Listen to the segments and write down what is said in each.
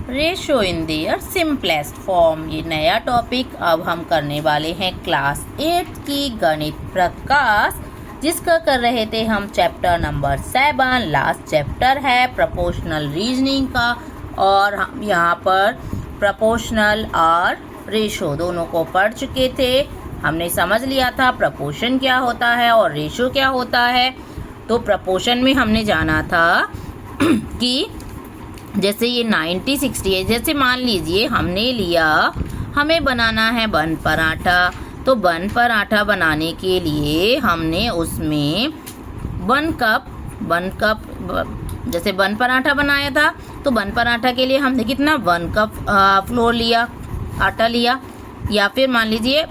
Ratio in their simplest form. ये नया topic अब हम करने वाले हैं क्लास 8 की गणित प्रकाश, जिसका कर रहे थे हम चैप्टर नंबर 7। लास्ट चैप्टर है प्रोपोर्शनल रीजनिंग का, और हम यहाँ पर प्रोपोर्शनल और रेशो दोनों को पढ़ चुके थे। हमने समझ लिया था प्रोपोर्शन क्या होता है और रेशो क्या होता है। तो प्रोपोर्शन में हमने जाना था कि जैसे ये 90-60 है, जैसे मान लीजिए हमने लिया, हमें बनाना है बन पराठा। तो बन पराठा बनाने के लिए हमने उसमें 1 कप जैसे बन पराठा बनाया था, तो बन पराठा के लिए हमने कितना 1 कप फ्लोर लिया, आटा लिया, या फिर मान लीजिए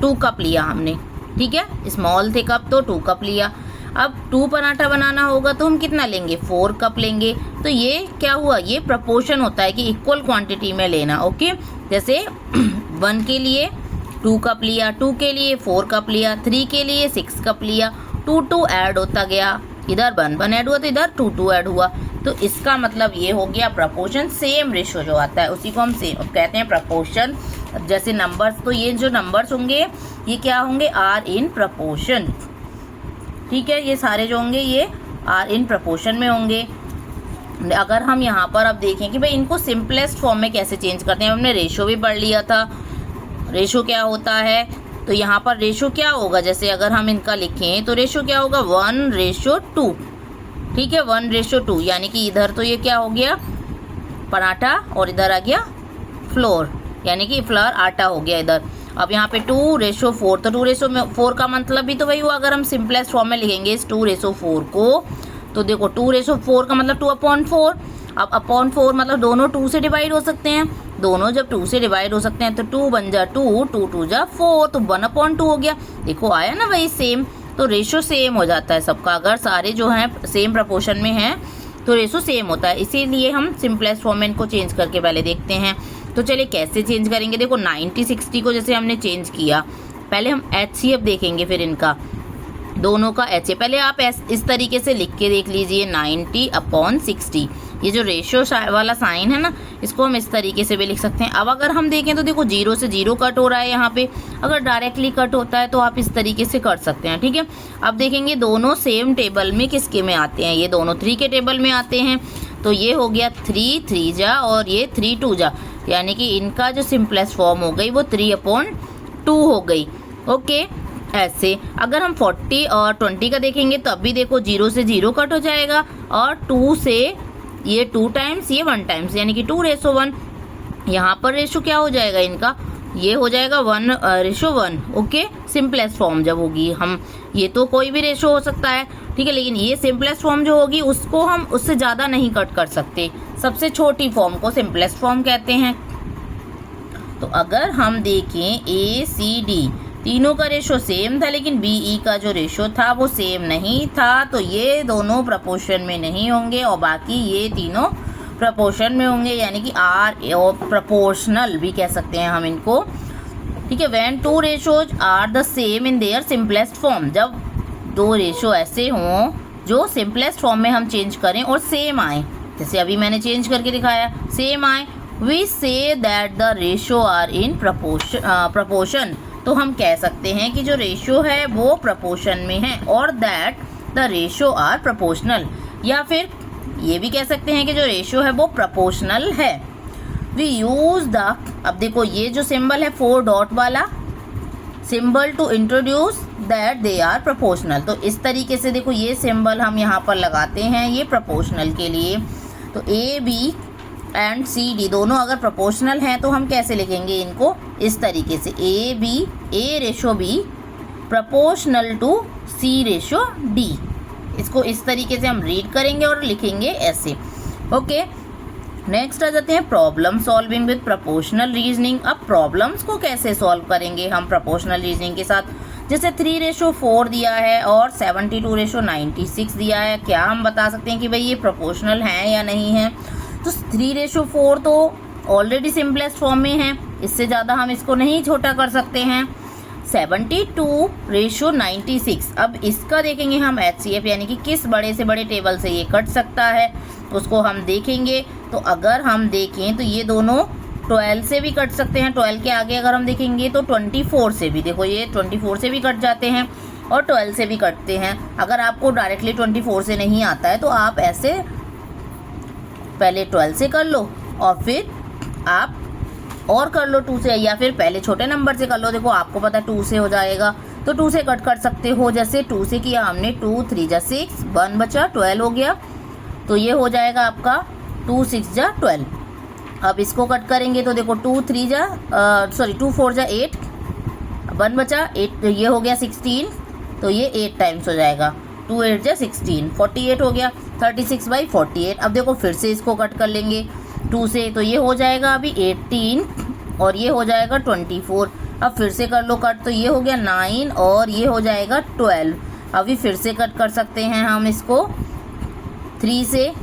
2 कप लिया हमने, ठीक है। स्मॉल थे कप तो 2 कप लिया। अब 2 पराठा बनाना होगा तो हम कितना लेंगे, 4 कप लेंगे। तो ये क्या हुआ, ये प्रपोर्शन होता है कि इक्वल क्वांटिटी में लेना। ओके, जैसे 1 के लिए 2 कप लिया, 2 के लिए 4 कप लिया, 3 के लिए 6 कप लिया, 2 ऐड होता गया, इधर 1 ऐड हुआ तो इधर 2 ऐड हुआ। तो इसका मतलब ये हो गया प्रपोर्शन। सेम रेशो जो आता है उसी को हम सेम कहते हैं प्रपोर्शन। जैसे नंबर्स, तो ये जो नंबर्स होंगे ये क्या होंगे, आर इन प्रपोर्शन, ठीक है। ये सारे जो होंगे ये आर इन प्रपोर्शन में होंगे। अगर हम यहाँ पर अब देखें कि भाई इनको सिंपलेस्ट फॉर्म में कैसे चेंज करते हैं, हमने रेशो भी पढ़ लिया था, रेशो क्या होता है। तो यहाँ पर रेशो क्या होगा, जैसे अगर हम इनका लिखें तो रेशो क्या होगा 1:2, ठीक है, 1:2। यानी कि इधर तो ये क्या हो गया पराठा और इधर आ गया फ्लोर, यानी कि फ्लोर आटा हो गया इधर। अब यहाँ पे 2:4, तो 2:4 का मतलब भी तो वही हुआ। अगर हम सिंपलेस्ट फॉर्म में लिखेंगे इस 2:4 को, तो देखो 2:4 का मतलब 2/4। अब अपॉन 4 मतलब दोनों 2 से डिवाइड हो सकते हैं। दोनों जब 2 से डिवाइड हो सकते हैं तो 2 बन जा 2, 2 जा 4, तो 1/2 हो गया। देखो आया ना वही सेम। तो रेशो सेम हो जाता है सबका, अगर सारे जो हैं सेम प्रपोर्शन में हैं तो रेशो सेम होता है। इसीलिए हम सिंपलेस्ट फॉर्म में इनको चेंज करके पहले देखते हैं। तो चलिए कैसे चेंज करेंगे। देखो 90-60 को जैसे हमने चेंज किया, पहले हम HCF देखेंगे, फिर इनका दोनों का HCF। पहले आप इस तरीके से लिख के देख लीजिए 90/60। ये जो रेशो वाला साइन है ना, इसको हम इस तरीके से भी लिख सकते हैं। अब अगर हम देखें तो देखो 0 से 0 कट हो रहा है यहाँ पे। अगर डायरेक्टली कट होता है तो आप इस तरीके से कर सकते हैं, ठीक है। अब देखेंगे दोनों सेम टेबल में किसके में आते हैं, ये दोनों 3 के टेबल में आते हैं। तो ये हो गया 3 जा और ये 3 जा, यानी कि इनका जो सिंपलेस्ट फॉर्म हो गई वो 3/2 हो गई। ओके, ऐसे अगर हम 40 और 20 का देखेंगे तो अभी देखो 0 से 0 कट हो जाएगा, और 2 से ये 2 टाइम्स, ये 1 टाइम्स, यानी कि 2:1। यहाँ पर रेशो क्या हो जाएगा इनका, ये हो जाएगा 1:1। ओके, सिंपलेस्ट फॉर्म जब होगी, हम ये तो कोई भी रेशो हो सकता है, ठीक है, लेकिन ये सिंपलेस्ट फॉर्म जो होगी उसको हम उससे ज़्यादा नहीं कट कर सकते। सबसे छोटी फॉर्म को सिंपलेस्ट फॉर्म कहते हैं। तो अगर हम देखें ACD तीनों का रेशो सेम था, लेकिन BE का जो रेशो था वो सेम नहीं था, तो ये दोनों प्रपोर्शन में नहीं होंगे और बाकी ये तीनों प्रपोर्शन में होंगे, यानी कि आर और प्रपोर्शनल भी कह सकते हैं हम इनको, ठीक है। When 2 ratios are the same in their simplest form, जब 2 रेशो ऐसे हों जो सिंपलेस्ट फॉर्म में हम चेंज करें और सेम आए, जैसे अभी मैंने चेंज करके दिखाया, सेम आए, we say that the ratio are in proportion. तो हम कह सकते हैं कि जो रेशो है वो प्रपोर्शन में है, और that the ratio are proportional, या फिर ये भी कह सकते हैं कि जो रेशो है वो प्रपोर्शनल है। वी यूज द, अब देखो ये जो सिंबल है 4 डॉट वाला symbol to introduce that they are proportional. तो इस तरीके से देखो ये सिंबल हम यहाँ पर लगाते हैं ये प्रपोर्शनल के लिए। तो AB एंड CD दोनों अगर प्रोपोर्शनल हैं तो हम कैसे लिखेंगे इनको, इस तरीके से A/B प्रोपोर्शनल टू C/D। इसको इस तरीके से हम रीड करेंगे और लिखेंगे ऐसे। ओके, नेक्स्ट आ जाते हैं problem solving with proportional reasoning. अब प्रॉब्लम्स को कैसे सॉल्व करेंगे हम प्रोपोर्शनल रीजनिंग के साथ। जैसे 3:4 दिया है और 72:96 दिया है, क्या हम बता सकते हैं कि भाई ये प्रोपोर्शनल हैं या नहीं है। तो 3:4 तो ऑलरेडी सिंपलेस्ट फॉर्म में है, इससे ज़्यादा हम इसको नहीं छोटा कर सकते हैं। 72:96। अब इसका देखेंगे हम HCF यानी कि किस बड़े से बड़े टेबल से ये कट सकता है, उसको हम देखेंगे। तो अगर हम देखें तो ये दोनों 12 से भी कट सकते हैं। 12 के आगे अगर हम देखेंगे तो 24 से भी, देखो ये 24 से भी कट जाते हैं और 12 से भी कटते हैं। अगर आपको डायरेक्टली 24 से नहीं आता है तो आप ऐसे पहले 12 से कर लो और फिर आप और कर लो 2 से, या फिर पहले छोटे नंबर से कर लो। देखो आपको पता है 2 से हो जाएगा तो 2 से कट कर सकते हो। जैसे 2 से किया हमने, 2 3 जा 6, 1 बचा, 12 हो गया। तो ये हो जाएगा आपका 2 6 जा 12। अब इसको कट करेंगे तो देखो 2 4 जा 8, 1 बचा 8, ये हो गया 16, तो ये 8 टाइम्स हो जाएगा। 2 8 जा 16, 48 हो गया, 36/48। अब देखो फिर से इसको कट कर लेंगे 2 से, तो ये हो जाएगा अभी 18 और ये हो जाएगा 24। अब फिर से कर लो कट, तो ये हो गया 9 और ये हो जाएगा 12। अभी फिर से कट कर सकते हैं हम इसको 3 से,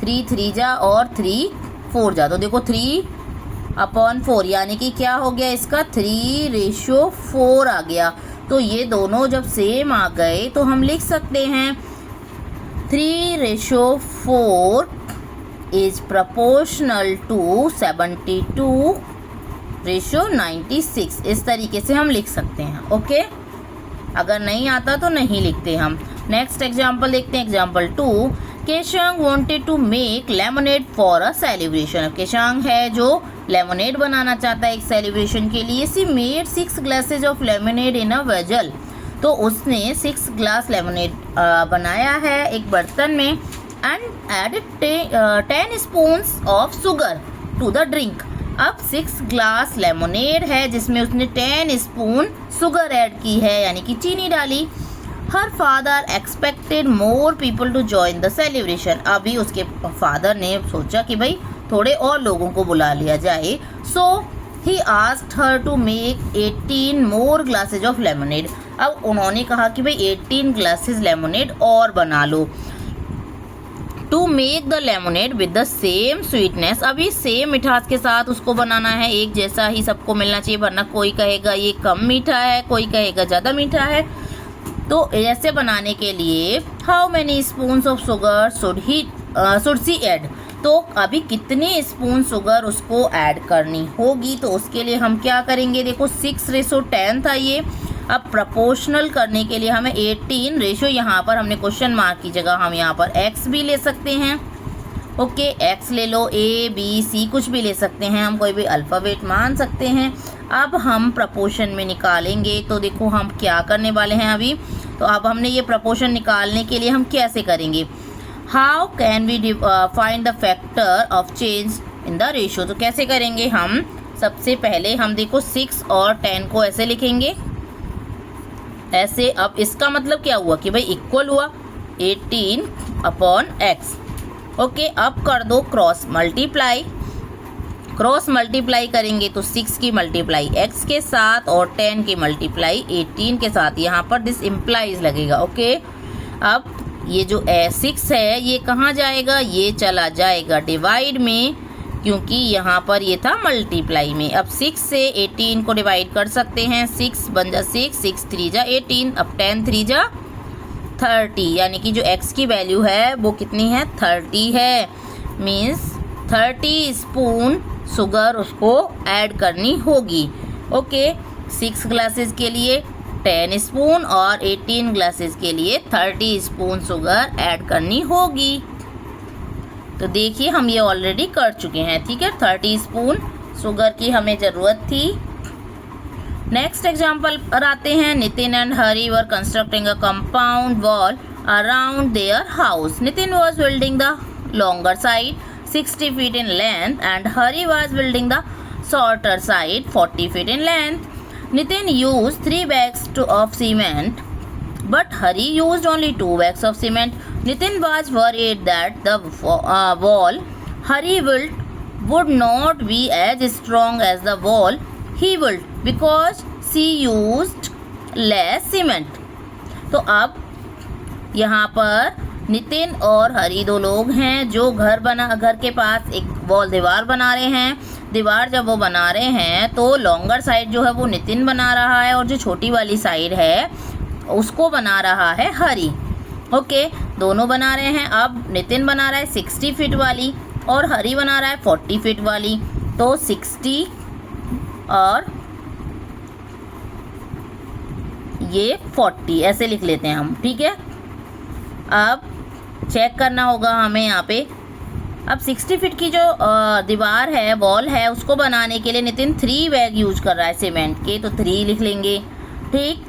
3 3 जा और 3 4 जा। तो देखो 3/4 यानी कि क्या हो गया इसका 3:4 आ गया। तो ये दोनों जब सेम आ गए तो हम लिख सकते हैं 3:4 is proportional to 72:96। इस तरीके से हम लिख सकते हैं। ओके, अगर नहीं आता तो नहीं लिखते हम। नेक्स्ट एग्जाम्पल देखते हैं, example 2। केशांग wanted to make lemonade for a celebration। केशांग है जो लेमोनेड बनाना चाहता है एक सेलिब्रेशन के लिए। सी made 6 glasses of lemonade in a vessel। तो उसने 6 ग्लास लेमोनेड बनाया है एक बर्तन में। And added 10 spoons of sugar to the drink. अब 6 ग्लास लेमोनेड है जिसमें उसने 10 स्पून शुगर ऐड की है यानी कि चीनी डाली। Her father expected more people to join the celebration. अभी उसके फादर ने सोचा कि भाई थोड़े और लोगों को बुला लिया जाए। So he asked her to make 18 more glasses of lemonade. अब उन्होंने कहा कि भाई 18 ग्लासेस लेमोनेड और बना लो। To make the lemonade with the same sweetness. अभी सेम मिठास के साथ उसको बनाना है, एक जैसा ही सबको मिलना चाहिए, वरना कोई कहेगा ये कम मीठा है, कोई कहेगा ज़्यादा मीठा है। तो ऐसे बनाने के लिए how many spoons of sugar should see add. तो अभी कितने स्पून शुगर उसको ऐड करनी होगी, तो उसके लिए हम क्या करेंगे। देखो 6:10 था ये। अब प्रोपोर्शनल करने के लिए हमें 18 रेशो, यहाँ पर हमने क्वेश्चन मार्क की जगह हम यहाँ पर x भी ले सकते हैं। ओके, x ले लो, A B C कुछ भी ले सकते हैं, हम कोई भी अल्फ़ाबेट मान सकते हैं। अब हम प्रपोर्शन में निकालेंगे तो देखो हम क्या करने वाले हैं अभी। तो अब हमने ये प्रपोर्शन निकालने के लिए हम कैसे करेंगे। How can we find the factor of change in the ratio. तो कैसे करेंगे हम, सबसे पहले हम देखो 6 और 10 को ऐसे लिखेंगे ऐसे। अब इसका मतलब क्या हुआ कि भाई इक्वल हुआ 18/x। ओके, अब कर दो क्रॉस मल्टीप्लाई। क्रॉस मल्टीप्लाई करेंगे तो 6 की मल्टीप्लाई x के साथ और 10 की मल्टीप्लाई 18 के साथ, यहाँ पर दिस इम्प्लाइज लगेगा। ओके, अब ये जो 6 है ये कहाँ जाएगा, ये चला जाएगा डिवाइड में, क्योंकि यहाँ पर ये था मल्टीप्लाई में। अब 6 से 18 को डिवाइड कर सकते हैं। 6 बन जा 6, 6 3 जा 18, अब 10 3 जा 30, यानी कि जो x की वैल्यू है वो कितनी है 30 है। मीन्स 30 स्पून शुगर उसको ऐड करनी होगी। ओके, 6 ग्लासेस के लिए 10 स्पून और 18 ग्लासेस के लिए 30 स्पून शुगर ऐड करनी होगी। तो देखिए हम ये ऑलरेडी कर चुके हैं, ठीक है। 30 स्पून शुगर की हमें ज़रूरत थी। नेक्स्ट एग्जाम्पल पर आते हैं। Nitin and Hari were constructing a compound wall around their house. Nitin was building the longer side 60 feet in length and Hari was building the shorter side 40 feet in length. Nitin used 3 bags of cement but Hari used only 2 bags of cement. Nitin was worried that the wall Hari built would not be as strong as the wall he built because she used less cement. तो अब यहाँ पर नितिन और हरी 2 लोग हैं जो घर के पास एक वॉल दीवार बना रहे हैं दीवार जब वो बना रहे हैं तो लॉन्गर साइड जो है वो नितिन बना रहा है और जो छोटी वाली साइड है उसको बना रहा है हरी। ओके, दोनों बना रहे हैं। अब नितिन बना रहा है 60 फीट वाली और हरी बना रहा है 40 फीट वाली। तो 60 और ये 40 ऐसे लिख लेते हैं हम, ठीक है। अब चेक करना होगा हमें यहाँ पे। अब 60 फीट की जो दीवार है, वॉल है, उसको बनाने के लिए नितिन 3 बैग यूज कर रहा है सीमेंट के, तो 3 लिख लेंगे, ठीक।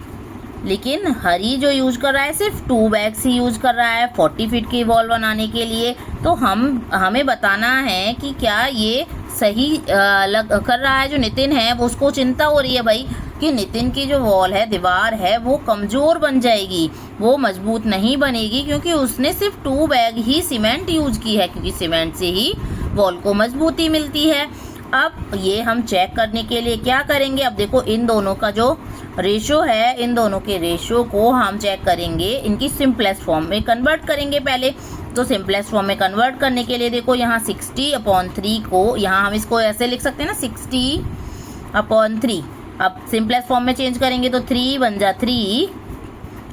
लेकिन हरी जो यूज कर रहा है सिर्फ 2 बैग्स ही यूज कर रहा है 40 फीट की वॉल बनाने के लिए। तो हमें बताना है कि क्या ये सही कर रहा है। जो नितिन है वो उसको चिंता हो रही है भाई कि नितिन की जो वॉल है, दीवार है, वो कमज़ोर बन जाएगी, वो मजबूत नहीं बनेगी, क्योंकि उसने सिर्फ 2 बैग ही सीमेंट यूज की है, क्योंकि सीमेंट से ही वॉल को मजबूती मिलती है। अब ये हम चेक करने के लिए क्या करेंगे, अब देखो इन दोनों का जो रेशो है, इन दोनों के रेशो को हम चेक करेंगे, इनकी सिंपलेस्ट फॉर्म में कन्वर्ट करेंगे पहले। तो सिंपलेस्ट फॉर्म में कन्वर्ट करने के लिए देखो यहाँ 60/3 को, यहाँ हम इसको ऐसे लिख सकते हैं ना 60/3। अब सिंपलेस्ट फॉर्म में चेंज करेंगे तो 3 बन जा 3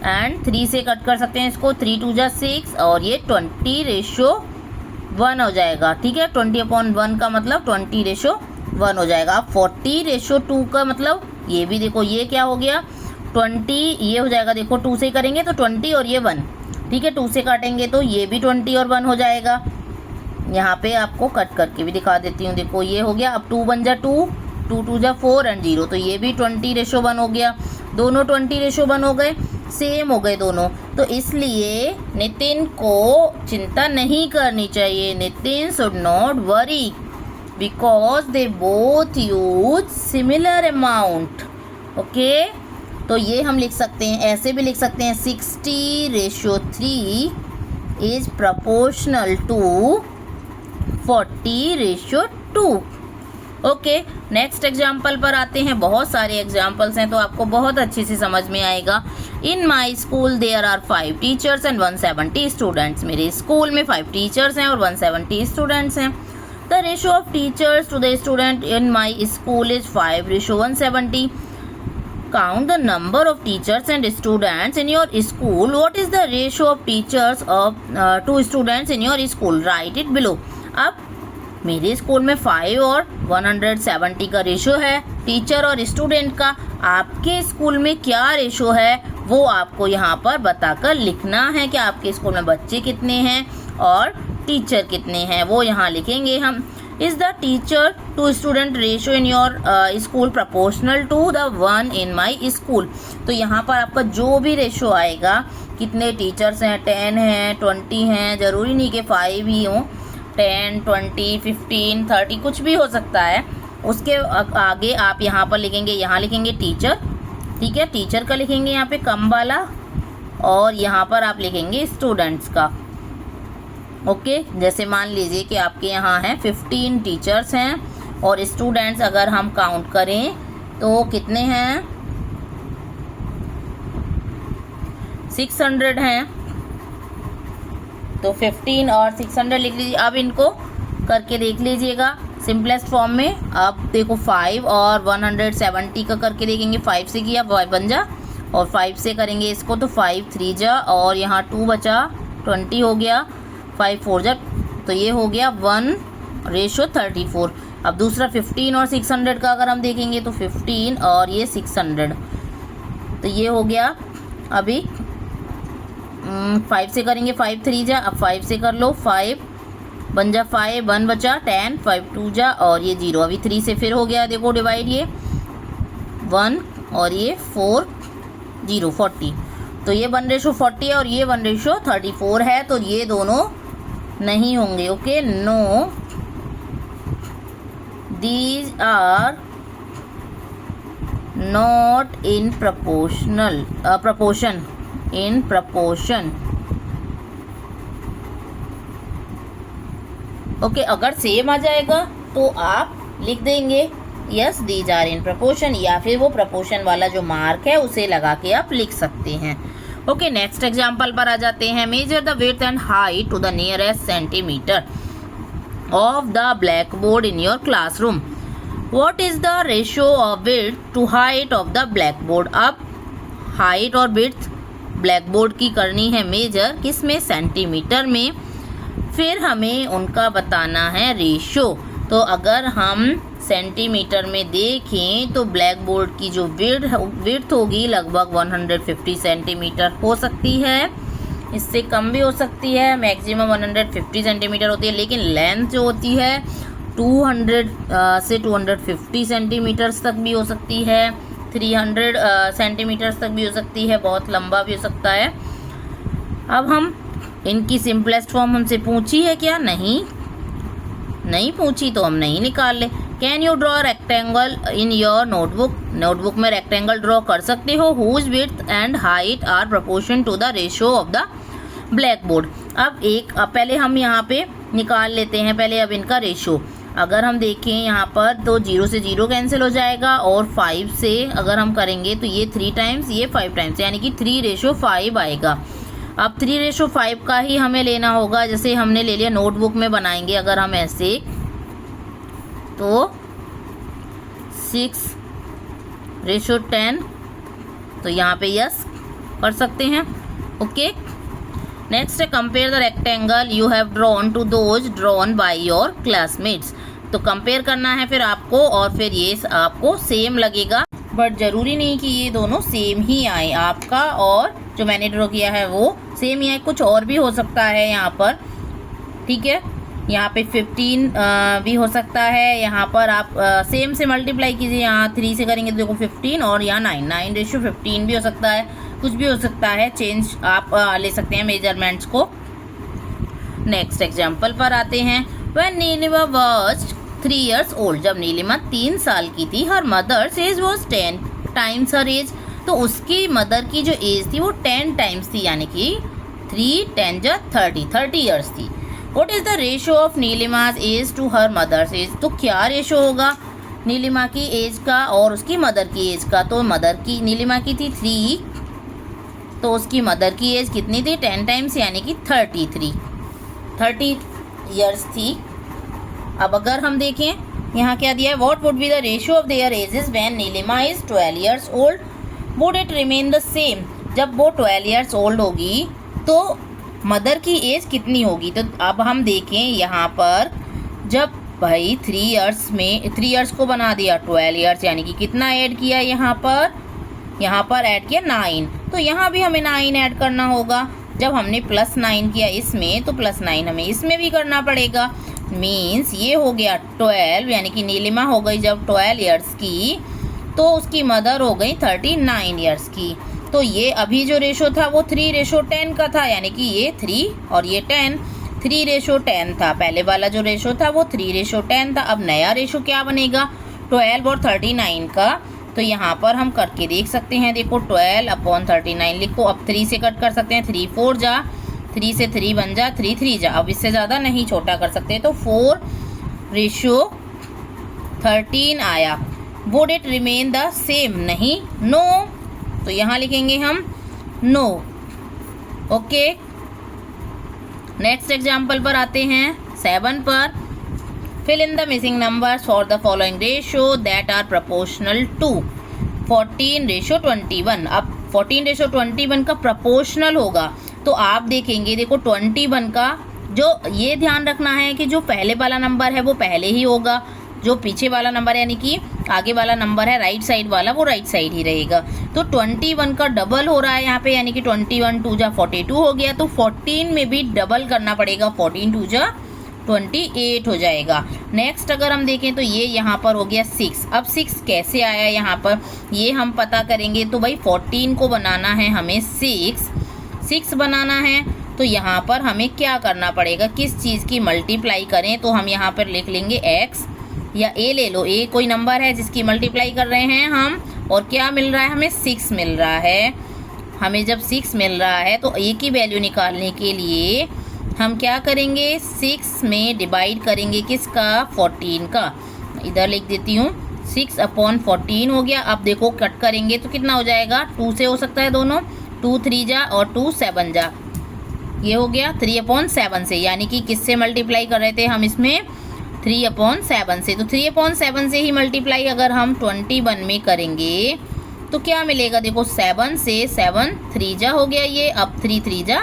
एंड 3 से कट कर सकते हैं इसको, 3 2 जा 6 और ये 20/1 हो जाएगा, ठीक है। 20/1 का मतलब 20/1 हो जाएगा। अब 40/2 का मतलब ये भी देखो, ये क्या हो गया 20, ये हो जाएगा देखो 2 से करेंगे तो 20 और ये 1, ठीक है। 2 से काटेंगे तो ये भी 20 और 1 हो जाएगा। यहाँ पे आपको कट करके भी दिखा देती हूँ, देखो ये हो गया। अब 2 बन जा 2, 2 2 जा 4 एंड 0, तो ये भी 20/1 हो गया। दोनों 20/1 हो गए, सेम हो गए दोनों। तो इसलिए नितिन को चिंता नहीं करनी चाहिए, Nitin should not worry because they both use similar amount. Okay, तो ये हम लिख सकते हैं, ऐसे भी लिख सकते हैं 60/3 is proportional to 40/2। Okay, next example पर आते हैं। बहुत सारे एग्जाम्पल्स हैं तो आपको बहुत अच्छे से समझ में आएगा। In my school there are 5 teachers and 170 students. मेरे स्कूल में 5 टीचर्स हैं और 170 स्टूडेंट्स हैं। The ratio of teachers to the student in my school is 5/170. Count the number of teachers and students in your school. What is the ratio of teachers to students in your school? Write it below. अब मेरे school में 5 और 170 का ratio है teacher और student का। आपके school में क्या रेशो है वो आपको यहाँ पर बताकर लिखना है कि आपके स्कूल में बच्चे कितने हैं और टीचर कितने हैं, वो यहाँ लिखेंगे हम। Is the teacher to student ratio in your school proportional to the one in my school? तो यहाँ पर आपका जो भी रेशो आएगा, कितने टीचर्स हैं, 10 हैं, 20 हैं, ज़रूरी नहीं कि 5 ही हों, 10 20 15 30 कुछ भी हो सकता है। उसके आगे आप यहाँ पर लिखेंगे, यहाँ लिखेंगे टीचर, ठीक है। टीचर का लिखेंगे यहाँ पे कम वाला और यहाँ पर आप लिखेंगे स्टूडेंट्स का। ओके, जैसे मान लीजिए कि आपके यहाँ हैं 15 टीचर्स हैं और स्टूडेंट्स अगर हम काउंट करें तो कितने हैं, 600 हैं। तो 15 और 600 लिख लीजिए। अब इनको करके देख लीजिएगा सिंपलेस्ट फॉर्म में। अब देखो 5 और 170 का करके देखेंगे, 5 से किया 5 बन जा और 5 से करेंगे इसको तो 5 3 जा और यहाँ 2 बचा 20 हो गया, 5 4 जा, तो ये हो गया 1/34। अब दूसरा 15 और 600 का अगर हम देखेंगे तो 15 और ये 600, तो ये हो गया। अभी 5 से करेंगे 5 3 जा, अब 5 से कर लो 5 बन जा 5 1 बचा 10 5 2 जा और ये 0। अभी 3 से फिर हो गया देखो डिवाइड, ये 1 और ये 4 0 40, तो ये 1/40 है और ये 1/34 है, तो ये दोनों नहीं होंगे। Okay, no these are not in proportion in proportion। Okay, अगर सेम आ जाएगा तो आप लिख देंगे yes these are in proportion, या फिर वो proportion वाला जो मार्क है उसे लगा के आप लिख सकते हैं। ओके, नेक्स्ट एग्जाम्पल पर आ जाते हैं। Measure the width and height to the nearest centimetre of the black board in your classroom. What is the ratio of width to height of the black board. अब height और width black board की करनी है major, किस में, centimetre में। फिर हमें उनका बताना है रेशियो। तो अगर हम सेंटीमीटर में देखें तो ब्लैक बोर्ड की जो विड्थ होगी लगभग 150 सेंटीमीटर हो सकती है, इससे कम भी हो सकती है, मैक्सिमम 150 सेंटीमीटर होती है। लेकिन लेंथ जो होती है 200 से 250 सेंटीमीटर्स तक भी हो सकती है, 300 सेंटीमीटर्स तक भी हो सकती है, बहुत लंबा भी हो सकता है। अब हम इनकी सिंपलेस्ट फॉर्म हमसे पूछी है क्या, नहीं पूछी तो हम नहीं निकाल ले। Can you draw rectangle in your notebook. Notebook में रेक्टेंगल ड्रॉ कर सकते हो whose width and height are proportion to the ratio of the black board. अब पहले हम यहाँ पे निकाल लेते हैं पहले अब इनका रेशियो। अगर हम देखें यहाँ पर तो 0 से 0 कैंसिल हो जाएगा और 5 से अगर हम करेंगे तो ये 3 टाइम्स ये 5 टाइम्स, यानी कि 3:5 आएगा। अब 3:5 का ही हमें लेना होगा, जैसे हमने ले लिया नोटबुक में बनाएंगे अगर हम ऐसे तो 6:10, तो यहाँ पे यस कर सकते हैं। Okay, next compare the rectangle you have drawn to those drawn by your classmates. तो कंपेयर करना है फिर आपको, और फिर ये आपको सेम लगेगा, बट ज़रूरी नहीं कि ये दोनों सेम ही आए, आपका और जो मैंने ड्रॉ किया है वो सेम ही आए, कुछ और भी हो सकता है यहाँ पर। ठीक है, यहाँ पे 15 भी हो सकता है। यहाँ पर आप सेम से मल्टीप्लाई कीजिए, यहाँ 3 से करेंगे तो देखो 15 और यहाँ 9:15 भी हो सकता है, कुछ भी हो सकता है, चेंज आप ले सकते हैं मेजरमेंट्स को। नेक्स्ट एग्जाम्पल पर आते हैं। When Nilima was 3 years old, जब नीलिमा 3 साल की थी, her mother's age was 10 times her age, तो उसकी मदर की जो एज थी वो 10 टाइम्स थी, यानी कि 3 10 30 years थी। What is the ratio of Nilima's age to her mother's age. तो क्या रेशो होगा नीलिमा की एज का और उसकी मदर की एज का। तो मदर की नीलिमा की थी 3, तो उसकी मदर की एज कितनी थी, 10 टाइम्स, यानी कि 30 years थी। अब अगर हम देखें यहाँ क्या दिया है, what would be the ratio of their ages when Nilima is 12 years old, would it remain the same. जब वो 12 years old होगी तो मदर की एज कितनी होगी। तो अब हम देखें यहाँ पर, जब भाई 3 years को बना दिया 12 years, यानी कि कितना ऐड किया यहाँ पर ऐड किया 9, तो यहाँ भी हमें 9 ऐड करना होगा। जब हमने +9 किया इसमें तो +9 हमें इसमें भी करना पड़ेगा। मीन्स ये हो गया 12, यानी कि नीलिमा हो गई जब 12 years की तो उसकी मदर हो गई 39 years की। तो ये अभी जो रेशो था वो 3:10 का था, यानी कि ये 3 और ये 10, 3:10 था। पहले वाला जो रेशो था वो 3:10 था। अब नया रेशो क्या बनेगा, 12 और 39 का। तो यहाँ पर हम करके देख सकते हैं, देखो 12/39 लिखो। अब 3 से कट कर सकते हैं, 3 4 जा, 3 से 3 बन जा, 3 3 जा। अब इससे ज़्यादा नहीं, छोटा कर सकते, तो 4:13 आया। Would it remain the same, नहीं, नो। तो यहाँ लिखेंगे हम नो। ओके, नेक्स्ट एग्जाम्पल पर आते हैं 7 पर। Fill in the missing numbers for the following ratio that are proportional to 14:21। अब 14:21 का प्रोपोर्शनल होगा, तो आप देखेंगे, देखो 21 का जो ये ध्यान रखना है कि जो पहले वाला नंबर है वो पहले ही होगा, जो पीछे वाला नंबर यानी कि आगे वाला नंबर है राइट साइड वाला वो राइट साइड ही रहेगा। तो 21 का डबल हो रहा है यहाँ पे, यानी कि 21 2 जा 42 हो गया। तो 14 में भी डबल करना पड़ेगा, 14 2 जा 28 हो जाएगा। नेक्स्ट अगर हम देखें तो ये यहाँ पर हो गया 6। अब 6 कैसे आया यहाँ पर, ये हम पता करेंगे। तो भाई 14 को बनाना है हमें 6 बनाना है, तो यहाँ पर हमें क्या करना पड़ेगा, किस चीज़ की मल्टीप्लाई करें। तो हम यहाँ पर लिख लेंगे x, या a ले लो, a कोई नंबर है जिसकी मल्टीप्लाई कर रहे हैं हम, और क्या मिल रहा है हमें, 6 मिल रहा है। हमें जब 6 मिल रहा है तो a की वैल्यू निकालने के लिए हम क्या करेंगे, 6 में डिवाइड करेंगे किसका, 14 का। इधर लिख देती हूँ, 6/14 हो गया। अब देखो कट करेंगे तो कितना हो जाएगा, 2 से हो सकता है दोनों, 2 3 जा और 2 7 जा, ये हो गया 3/7 से। यानी कि किससे मल्टीप्लाई कर रहे थे हम इसमें, 3/7 से। तो 3/7 से ही मल्टीप्लाई अगर हम 21 में करेंगे तो क्या मिलेगा, देखो 7 से 7 3 जा हो गया ये, अब 3 3 जा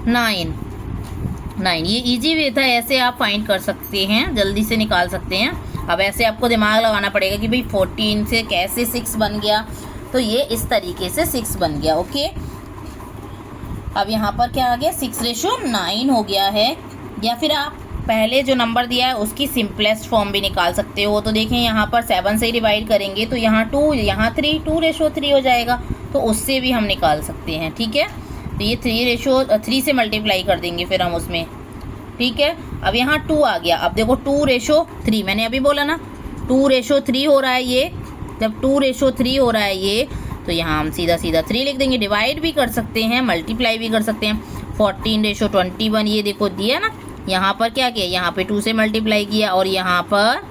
9। ये इजी वे था, ऐसे आप फाइंड कर सकते हैं, जल्दी से निकाल सकते हैं। अब ऐसे आपको दिमाग लगाना पड़ेगा कि भाई 14 से कैसे 6 बन गया, तो ये इस तरीके से 6 बन गया। ओके, अब यहाँ पर क्या आ गया, 6:9 हो गया है। या फिर आप पहले जो नंबर दिया है उसकी सिंपलेस्ट फॉर्म भी निकाल सकते हो। तो देखें यहाँ पर 7 से ही डिवाइड करेंगे तो यहाँ 2, यहाँ 3, 2:3 हो जाएगा, तो उससे भी हम निकाल सकते हैं। ठीक है, तो ये 3 से मल्टीप्लाई कर देंगे फिर हम उसमें। ठीक है, अब यहाँ 2 आ गया। अब देखो 2:3, मैंने अभी बोला ना 2:3 हो रहा है ये। जब 2:3 हो रहा है ये, तो यहाँ हम सीधा 3 लिख देंगे। डिवाइड भी कर सकते हैं, मल्टीप्लाई भी कर सकते हैं। 14:21 ये देखो दिया ना, यहाँ पर क्या किया, यहाँ पे 2 से मल्टीप्लाई किया और यहाँ पर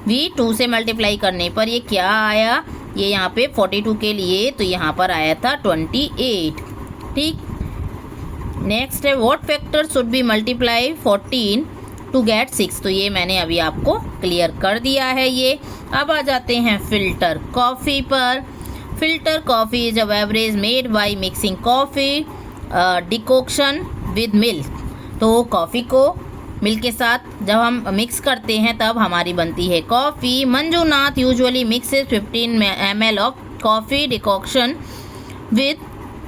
भी 2 से मल्टीप्लाई करने पर ये क्या आया, ये यहाँ पे 42 के लिए, तो यहाँ पर आया था 28। ठीक, नेक्स्ट है what factor should be multiply 14 to get 6। तो ये मैंने अभी आपको क्लियर कर दिया है ये। अब आ जाते हैं फिल्टर कॉफ़ी पर। Filter coffee is a beverage made by mixing coffee decoction with milk. तो कॉफ़ी को मिल्क के साथ जब हम मिक्स करते हैं तब हमारी बनती है coffee. Manjunath usually mixes 15 ml of coffee decoction with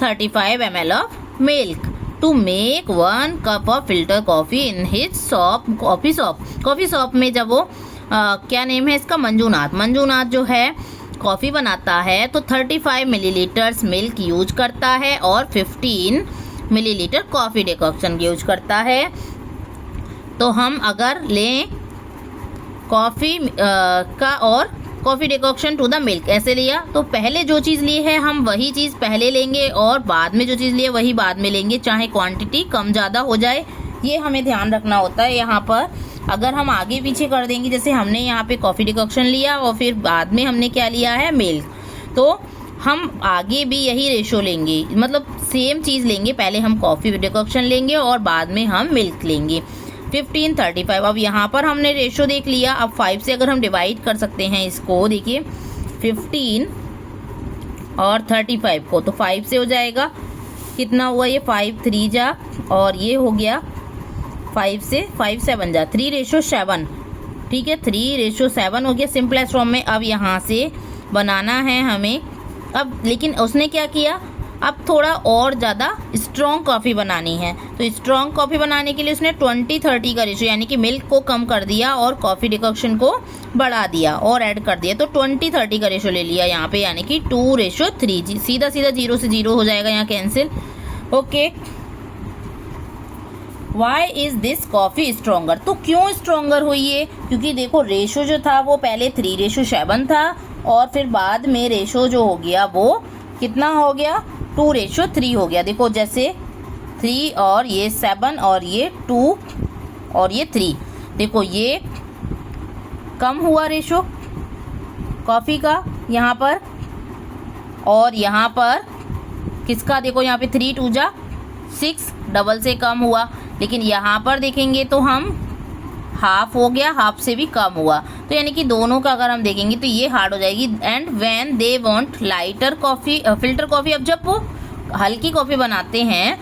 35 ml of milk to make 1 cup of filter coffee in his shop, coffee shop में। जब वो क्या नेम है इसका, मंजूनाथ जो है कॉफ़ी बनाता है तो 35 मिलीलीटर्स मिल्क यूज करता है और 15 मिलीलीटर कॉफ़ी डिकॉक्शन यूज करता है। तो हम अगर लें कॉफ़ी का और coffee decoction to the milk ऐसे लिया, तो पहले जो चीज़ ली है हम वही चीज़ पहले लेंगे और बाद में जो चीज़ ली है वही बाद में लेंगे, चाहे क्वांटिटी कम ज़्यादा हो जाए, ये हमें ध्यान रखना होता है। यहाँ पर अगर हम आगे पीछे कर देंगे, जैसे हमने यहाँ पे कॉफ़ी डिकॉक्शन लिया और फिर बाद में हमने क्या लिया है, मिल्क, तो हम आगे भी यही रेशो लेंगे, मतलब सेम चीज़ लेंगे। पहले हम कॉफ़ी डिकॉक्शन लेंगे और बाद में हम मिल्क लेंगे। 15 35। अब यहाँ पर हमने रेशो देख लिया। अब 5 से अगर हम डिवाइड कर सकते हैं इसको, देखिए 15 और 35 को, तो 5 से हो जाएगा, कितना हुआ ये 5 3 जा, और ये हो गया 5 से 5 7 जा, 3:7। ठीक है, 3:7 हो गया सिंपलेस्ट फॉर्म में। अब यहाँ से बनाना है हमें, अब लेकिन उसने क्या किया, अब थोड़ा और ज़्यादा स्ट्रॉन्ग कॉफ़ी बनानी है। तो स्ट्रॉन्ग कॉफ़ी बनाने के लिए उसने 20-30 का रेशो, यानी कि मिल्क को कम कर दिया और कॉफ़ी डिकॉक्शन को बढ़ा दिया और ऐड कर दिया, तो 20-30 का रेशो ले लिया यहाँ पे, यानी कि 2:3। सीधा 0 से 0 हो जाएगा यहाँ cancel. Okay, why is this coffee stronger, तो क्यों स्ट्रॉन्गर हुई है, क्योंकि देखो रेशो जो था वो पहले 3:7 था और फिर बाद में रेशो जो हो गया वो कितना हो गया, 2:3 हो गया। देखो जैसे 3 और ये 7 और ये 2 और ये 3, देखो ये कम हुआ रेशो कॉफ़ी का यहाँ पर, और यहाँ पर किसका, देखो यहाँ पे 3 2 जा 6, डबल से कम हुआ। लेकिन यहाँ पर देखेंगे तो हम हाफ हो गया, हाफ से भी कम हुआ, तो यानी कि दोनों का अगर हम देखेंगे तो ये हार्ड हो जाएगी। And when they want lighter coffee, filter coffee, अब जब वो हल्की कॉफ़ी बनाते हैं,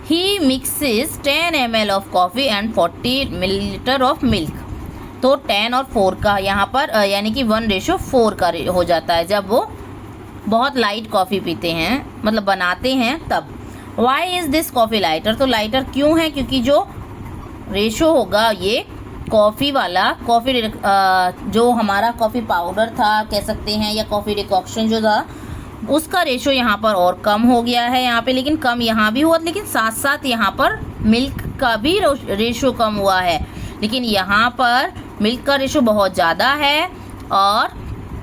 he mixes 10 ml of coffee and 40 millilitre of milk, तो 10 और 4 का यहाँ पर यानी कि 1:4 का हो जाता है जब वो बहुत लाइट कॉफ़ी पीते हैं, मतलब बनाते हैं तब। Why is this coffee lighter, तो लाइटर क्यों है, क्योंकि जो रेशो होगा ये कॉफ़ी वाला, कॉफ़ी जो हमारा कॉफ़ी पाउडर था कह सकते हैं, या कॉफ़ी डिकॉक्शन जो था उसका रेशो यहाँ पर और कम हो गया है यहाँ पे, लेकिन कम यहाँ भी हुआ, लेकिन साथ साथ यहाँ पर मिल्क का भी रेशो कम हुआ है, लेकिन यहाँ पर मिल्क का रेशो बहुत ज़्यादा है। और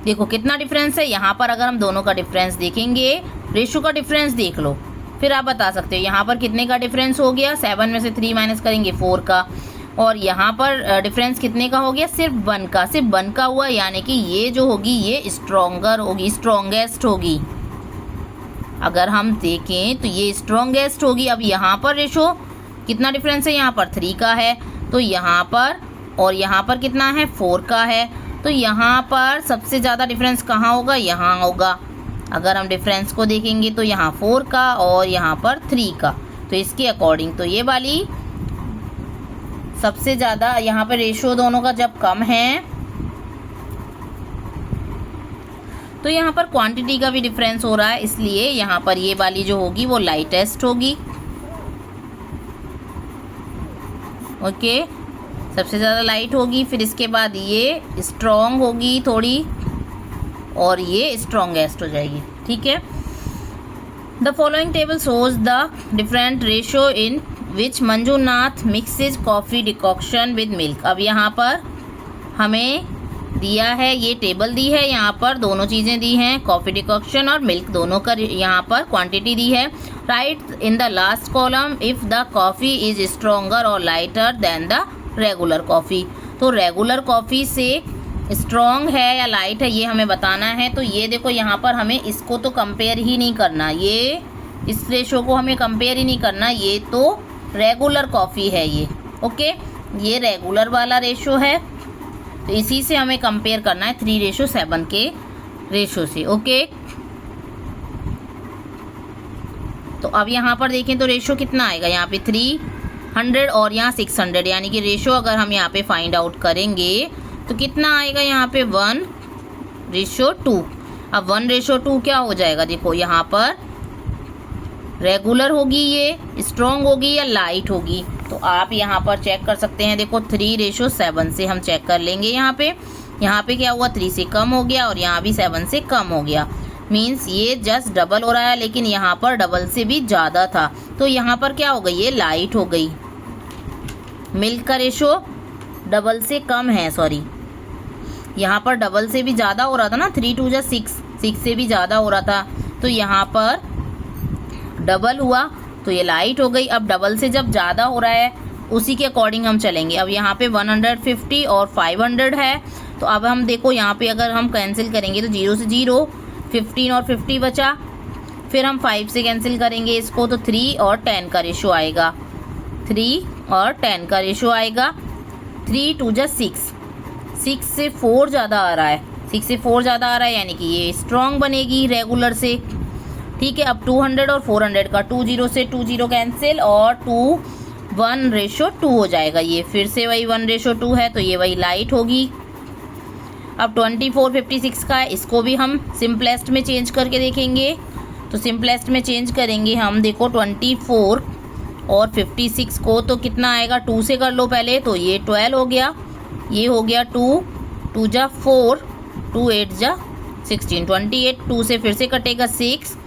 देखो कितना डिफरेंस है यहाँ पर, अगर हम दोनों का डिफरेंस देखेंगे, रेशो का डिफरेंस देख लो, फिर आप बता सकते हो यहाँ पर कितने का डिफरेंस हो गया, 7 में से 3 माइनस करेंगे 4 का, और यहाँ पर डिफरेंस कितने का हो गया, सिर्फ 1 का, सिर्फ 1 का हुआ, यानी कि ये जो होगी ये स्ट्रॉन्गर होगी, स्ट्रॉन्गेस्ट होगी। अगर हम देखें तो ये स्ट्रॉन्गेस्ट होगी। अब यहाँ पर रेशो कितना डिफरेंस है, यहाँ पर 3 का है, तो यहाँ पर और यहाँ पर कितना है 4 का है। तो यहाँ पर सबसे ज़्यादा डिफरेंस कहाँ होगा, यहाँ होगा। अगर हम डिफरेंस को देखेंगे तो यहाँ 4 का और यहाँ पर 3 का, तो इसके अकॉर्डिंग तो ये वाली सबसे ज़्यादा, यहाँ पर रेशियो दोनों का जब कम है तो यहाँ पर क्वांटिटी का भी डिफरेंस हो रहा है, इसलिए यहाँ पर ये वाली जो होगी वो लाइटेस्ट होगी। ओके, सबसे ज़्यादा लाइट होगी, फिर इसके बाद ये स्ट्रॉन्ग होगी थोड़ी और ये स्ट्रॉन्गेस्ट हो जाएगी। ठीक है। The following table shows the different ratio in which Manjunath mixes coffee decoction with milk. अब यहाँ पर हमें दिया है, ये टेबल दी है, यहाँ पर दोनों चीज़ें दी हैं, कॉफ़ी डिकॉक्शन और मिल्क दोनों का यहाँ पर क्वांटिटी दी है। Right in the last column if the coffee is stronger और lighter than the regular coffee. तो रेगुलर कॉफ़ी से स्ट्रॉन्ग है या लाइट है ये हमें बताना है। तो ये देखो यहाँ पर हमें इसको तो कंपेयर ही नहीं करना, ये इस रेशो को हमें कंपेयर ही नहीं करना, ये तो रेगुलर कॉफ़ी है ये। ओके, ये रेगुलर वाला रेशो है, तो इसी से हमें कंपेयर करना है 3:7 के रेशो से। ओके, तो अब यहाँ पर देखें तो रेशो कितना आएगा, यहाँ पे 300 और यहाँ 600, यानी कि रेशो अगर हम यहाँ पे फाइंड आउट करेंगे तो कितना आएगा, यहाँ पे 1:2। अब 1:2 क्या हो जाएगा, देखो यहाँ पर रेगुलर होगी, ये स्ट्रॉन्ग होगी या लाइट होगी। तो आप यहाँ पर चेक कर सकते हैं, देखो 3:7 से हम चेक कर लेंगे। यहाँ पे क्या हुआ, 3 से कम हो गया और यहाँ भी 7 से कम हो गया। मीन्स ये जस्ट डबल हो रहा है, लेकिन यहाँ पर डबल से भी ज़्यादा था, तो यहाँ पर क्या हो गई, ये लाइट हो गई। मिल्क का रेशो डबल से कम है, सॉरी यहाँ पर डबल से भी ज़्यादा हो रहा था ना, 3 2 6 से भी ज़्यादा हो रहा था, तो यहाँ पर डबल हुआ तो ये लाइट हो गई। अब डबल से जब ज़्यादा हो रहा है उसी के अकॉर्डिंग हम चलेंगे। अब यहाँ पे 150 और 500 है, तो अब हम देखो यहाँ पे अगर हम कैंसिल करेंगे तो 0 से 0, 15 और 50 बचा, फिर हम 5 से कैंसिल करेंगे इसको तो 3 और 10 का रेशो आएगा, 3 और 10 का रेशो आएगा। 3 2 6 से 4 ज़्यादा आ रहा है, 6 से 4 ज़्यादा आ रहा है, यानी कि ये स्ट्रॉन्ग बनेगी रेगुलर से। ठीक है, अब 200 और 400 का 20 से 20 कैंसिल और 1:2 हो जाएगा, ये फिर से वही 1:2 है, तो ये वही लाइट होगी। अब 24 56 का है, इसको भी हम सिंपलेस्ट में चेंज करके देखेंगे। तो सिंपलेस्ट में चेंज करेंगे हम, देखो 24 और 56 को तो कितना आएगा, 2 से कर लो पहले, तो ये 12 हो गया, ये हो गया 2 2 जा 4, 2 8 जा 16, 28, 2 से फिर से कटेगा 6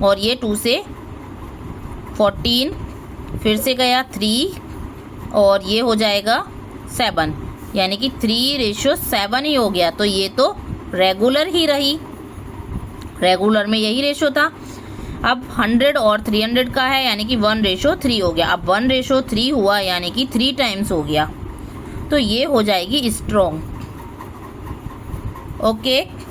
और ये 2 से 14, फिर से गया 3 और ये हो जाएगा 7, यानी कि 3:7 ही हो गया। तो ये तो रेगुलर ही रही, रेगुलर में यही रेशो था। अब 100 और 300 का है, यानी कि 1:3 हो गया। अब 1:3 हुआ, यानी कि 3 टाइम्स हो गया, तो ये हो जाएगी स्ट्रॉन्ग। ओके,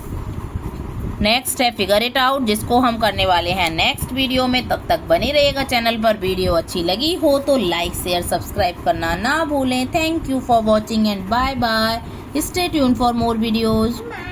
नेक्स्ट है फिगर इट आउट, जिसको हम करने वाले हैं नेक्स्ट वीडियो में। तब तक बने रहिएगा चैनल पर। वीडियो अच्छी लगी हो तो लाइक शेयर सब्सक्राइब करना ना भूलें। Thank you for watching and bye bye. Stay tuned for more videos.